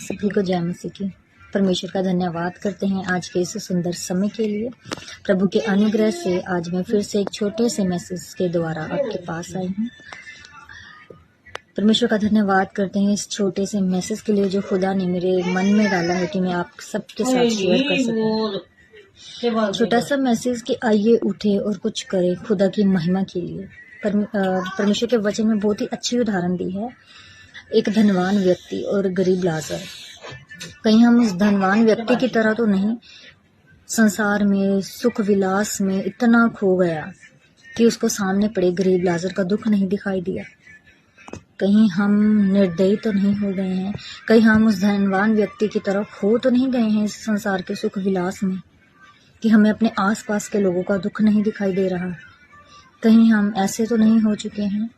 सभी को जय मसीह की। परमेश्वर का धन्यवाद करते हैं आज के इस सुंदर समय के लिए। प्रभु के अनुग्रह से आज मैं फिर से एक छोटे से मैसेज के द्वारा आपके पास आई हूँ। परमेश्वर का धन्यवाद करते हैं इस छोटे से मैसेज के लिए जो खुदा ने मेरे मन में डाला है कि मैं आप सबके साथ शेयर कर सकूं। छोटा सा मैसेज कि आइए उठे और कुछ करें खुदा की महिमा के लिए। परमेश्वर के वचन में बहुत ही अच्छी उदाहरण दी है, एक धनवान व्यक्ति और गरीब लाजर। कहीं हम उस धनवान व्यक्ति की तरह तो नहीं, संसार में सुख विलास में इतना खो गया कि उसको सामने पड़े गरीब लाजर का दुख नहीं दिखाई दिया। कहीं हम निर्दयी तो नहीं हो गए हैं, कहीं हम उस धनवान व्यक्ति की तरह खो तो नहीं गए हैं इस संसार के सुख विलास में कि हमें अपने आसपास के लोगों का दुख नहीं दिखाई दे रहा। कहीं हम ऐसे तो नहीं हो चुके हैं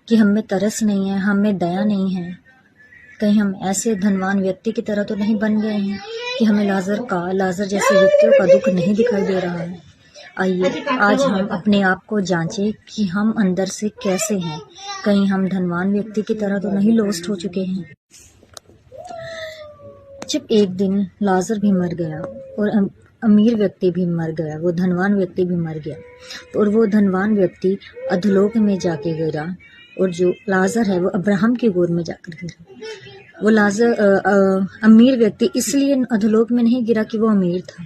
कि हम में तरस नहीं है, हम में दया नहीं है। कहीं हम ऐसे धनवान व्यक्ति की तरह तो नहीं बन गए हैं कि हमें लाजर जैसे व्यक्तियों का दुख नहीं दिखाई दे रहा है। आइए आज हम अपने आप को जांचें कि हम अंदर से कैसे हैं। कहीं हम धनवान व्यक्ति की तरह तो नहीं लॉस्ट हो चुके हैं। जब एक दिन लाजर भी मर गया और अमीर व्यक्ति भी मर गया, वो धनवान व्यक्ति भी मर गया, और वो धनवान व्यक्ति अधोलोक में जाके गिरा और जो लाजर है वो अब्राहम की गोद में जाकर गिरा। वो अमीर व्यक्ति इसलिए अधोलोक में नहीं गिरा कि वो अमीर था,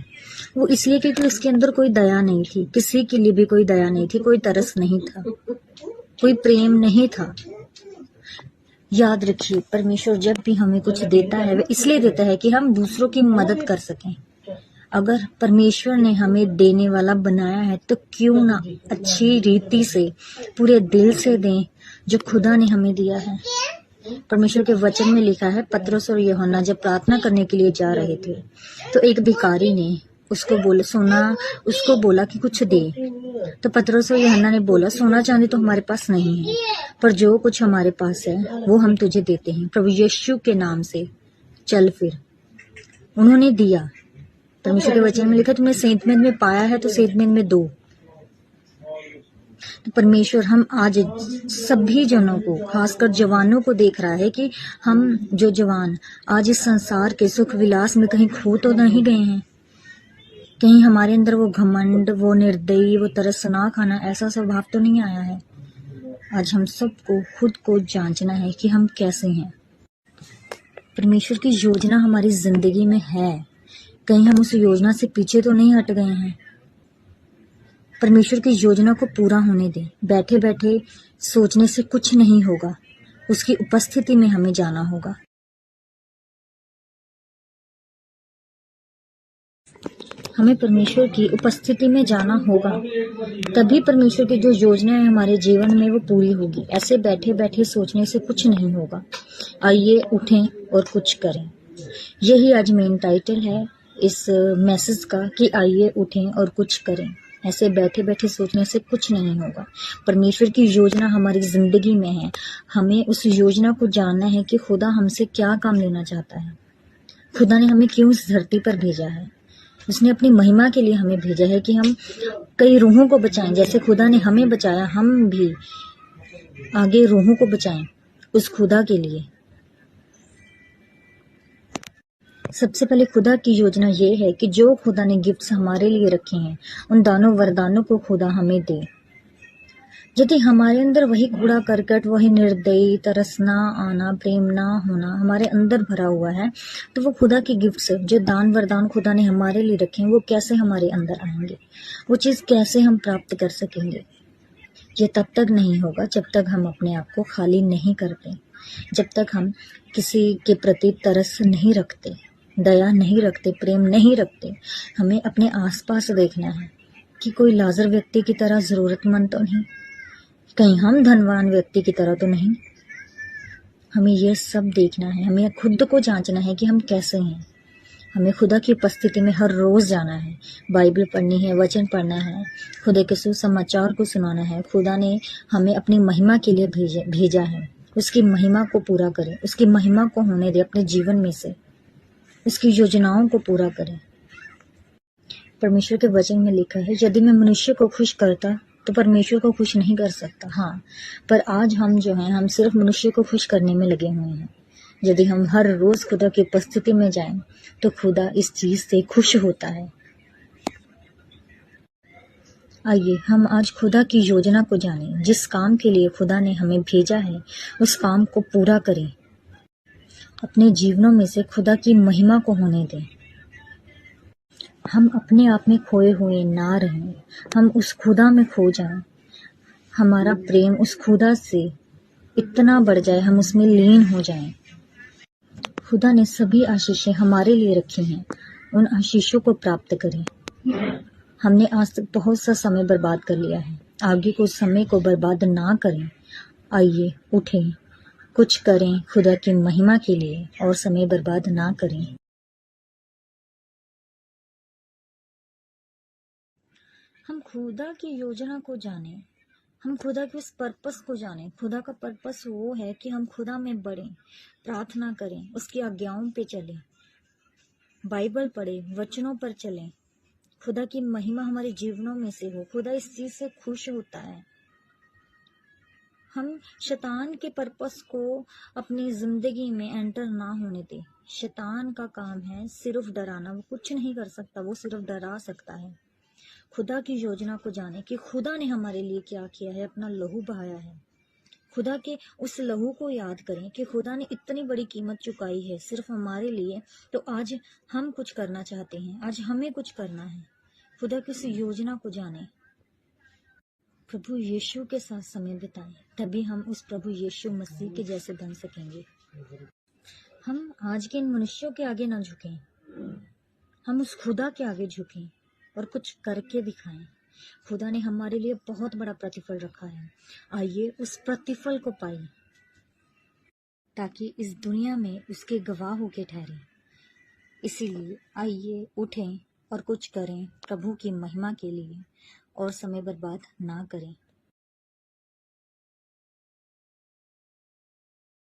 वो इसलिए क्योंकि उसके अंदर कोई दया नहीं थी, किसी के लिए भी कोई दया नहीं थी, कोई तरस नहीं था, कोई प्रेम नहीं था। याद रखिए, परमेश्वर जब भी हमें कुछ देता है वह इसलिए देता है कि हम दूसरों की मदद कर सकें। अगर परमेश्वर ने हमें देने वाला बनाया है तो क्यों ना अच्छी रीति से पूरे दिल से दें जो खुदा ने हमें दिया है। परमेश्वर के वचन में लिखा है, पतरस और यूहन्ना जब प्रार्थना करने के लिए जा रहे थे तो एक भिखारी ने उसको बोला कि कुछ दे। तो पतरस और यूहन्ना ने बोला, सोना चांदी तो हमारे पास नहीं है, पर जो कुछ हमारे पास है वो हम तुझे देते हैं, प्रभु यीशु के नाम से चल फिर। उन्होंने दिया। परमेश्वर के वचन में लिखा, तुमने सेंतमेंट में पाया है तो सेंतमेंट में दो। तो परमेश्वर हम आज सभी जनों को, खासकर जवानों को देख रहा है कि हम जो जवान आज इस संसार के सुख विलास में कहीं खो तो नहीं गए हैं। कहीं हमारे अंदर वो घमंड, वो निर्दयी, वो तरस ना खाना ऐसा स्वभाव तो नहीं आया है। आज हम सबको खुद को जांचना है कि हम कैसे हैं। परमेश्वर की योजना हमारी जिंदगी में है, कहीं हम उस योजना से पीछे तो नहीं हट गए हैं। परमेश्वर की योजना को पूरा होने दें। बैठे बैठे सोचने से कुछ नहीं होगा, उसकी उपस्थिति में हमें जाना होगा। हमें परमेश्वर की उपस्थिति में जाना होगा, तभी परमेश्वर की जो योजना है हमारे जीवन में वो पूरी होगी। ऐसे बैठे बैठे सोचने से कुछ नहीं होगा। आइए उठें और कुछ करें। यही आज मेन टाइटल है इस मैसेज का कि आइए उठें और कुछ करें। ऐसे बैठे बैठे सोचने से कुछ नहीं होगा। परमेश्वर की योजना हमारी जिंदगी में है, हमें उस योजना को जानना है कि खुदा हमसे क्या काम लेना चाहता है। खुदा ने हमें क्यों इस धरती पर भेजा है। उसने अपनी महिमा के लिए हमें भेजा है कि हम कई रूहों को बचाएं। जैसे खुदा ने हमें बचाया, हम भी आगे रूहों को बचाएं उस खुदा के लिए। सबसे पहले खुदा की योजना ये है कि जो खुदा ने गिफ्ट्स हमारे लिए रखे हैं उन दानों वरदानों को खुदा हमें दे। यदि हमारे अंदर वही कूड़ा करकट, वही निर्दयी, तरसना आना, प्रेम ना होना हमारे अंदर भरा हुआ है तो वो खुदा के गिफ्ट्स जो दान वरदान खुदा ने हमारे लिए रखे हैं वो कैसे हमारे अंदर आएंगे, वो चीज़ कैसे हम प्राप्त कर सकेंगे। ये तब तक नहीं होगा जब तक हम अपने आप को खाली नहीं करते, जब तक हम किसी के प्रति तरस नहीं रखते, दया नहीं रखते, प्रेम नहीं रखते। हमें अपने आसपास देखना है कि कोई लाजर व्यक्ति की तरह ज़रूरतमंद तो नहीं, कहीं हम धनवान व्यक्ति की तरह तो नहीं। हमें ये सब देखना है, हमें खुद को जांचना है कि हम कैसे हैं। हमें खुदा की उपस्थिति में हर रोज़ जाना है, बाइबल पढ़नी है, वचन पढ़ना है, खुदा के सुसमाचार को सुनाना है। खुदा ने हमें अपनी महिमा के लिए भेजा है। उसकी महिमा को पूरा करें, उसकी महिमा को होने दें अपने जीवन में से, उसकी योजनाओं को पूरा करें। परमेश्वर के वचन में लिखा है, यदि मैं मनुष्य को खुश करता तो परमेश्वर को खुश नहीं कर सकता। हाँ, पर आज हम जो हैं हम सिर्फ मनुष्य को खुश करने में लगे हुए हैं। यदि हम हर रोज खुदा की उपस्थिति में जाएं, तो खुदा इस चीज से खुश होता है। आइए हम आज खुदा की योजना को जानें। जिस काम के लिए खुदा ने हमें भेजा है, उस काम को पूरा करें। अपने जीवनों में से खुदा की महिमा को होने दें। हम अपने आप में खोए हुए ना रहें, हम उस खुदा में खो जाएं। हमारा प्रेम उस खुदा से इतना बढ़ जाए, हम उसमें लीन हो जाएं। खुदा ने सभी आशीषें हमारे लिए रखी हैं, उन आशीषों को प्राप्त करें। हमने आज तक बहुत सा समय बर्बाद कर लिया है, आगे को समय को बर्बाद ना करें। आइए उठें, कुछ करें खुदा की महिमा के लिए और समय बर्बाद ना करें। हम खुदा की योजना को जानें, हम खुदा के उस पर्पस को जानें। खुदा का पर्पस वो है कि हम खुदा में बढ़ें, प्रार्थना करें, उसकी आज्ञाओं पे चलें, बाइबल पढ़ें, वचनों पर चलें। खुदा की महिमा हमारे जीवनों में से हो। खुदा इस चीज से खुश होता है। हम शैतान के पर्पस को अपनी जिंदगी में एंटर ना होने दें। शैतान का काम है सिर्फ डराना, वो कुछ नहीं कर सकता, वो सिर्फ डरा सकता है। खुदा की योजना को जाने कि खुदा ने हमारे लिए क्या किया है, अपना लहू बहाया है। खुदा के उस लहू को याद करें कि खुदा ने इतनी बड़ी कीमत चुकाई है सिर्फ हमारे लिए। तो आज हम कुछ करना चाहते हैं, आज हमें कुछ करना है। खुदा की उस योजना को जाने, प्रभु यीशु के साथ समय बिताएं, तभी हम उस प्रभु यीशु मसीह के जैसे बन सकेंगे। हम आज के इन मनुष्यों के आगे ना झुकें, हम उस खुदा के आगे झुकें और कुछ करके दिखाएं। खुदा ने हमारे लिए बहुत बड़ा प्रतिफल रखा है। आइए उस प्रतिफल को पाएं, ताकि इस दुनिया में उसके गवाह होके ठहरें। इसीलिए आइए उठें और कुछ करें प्रभु की महिमा के लिए और समय बर्बाद ना करें।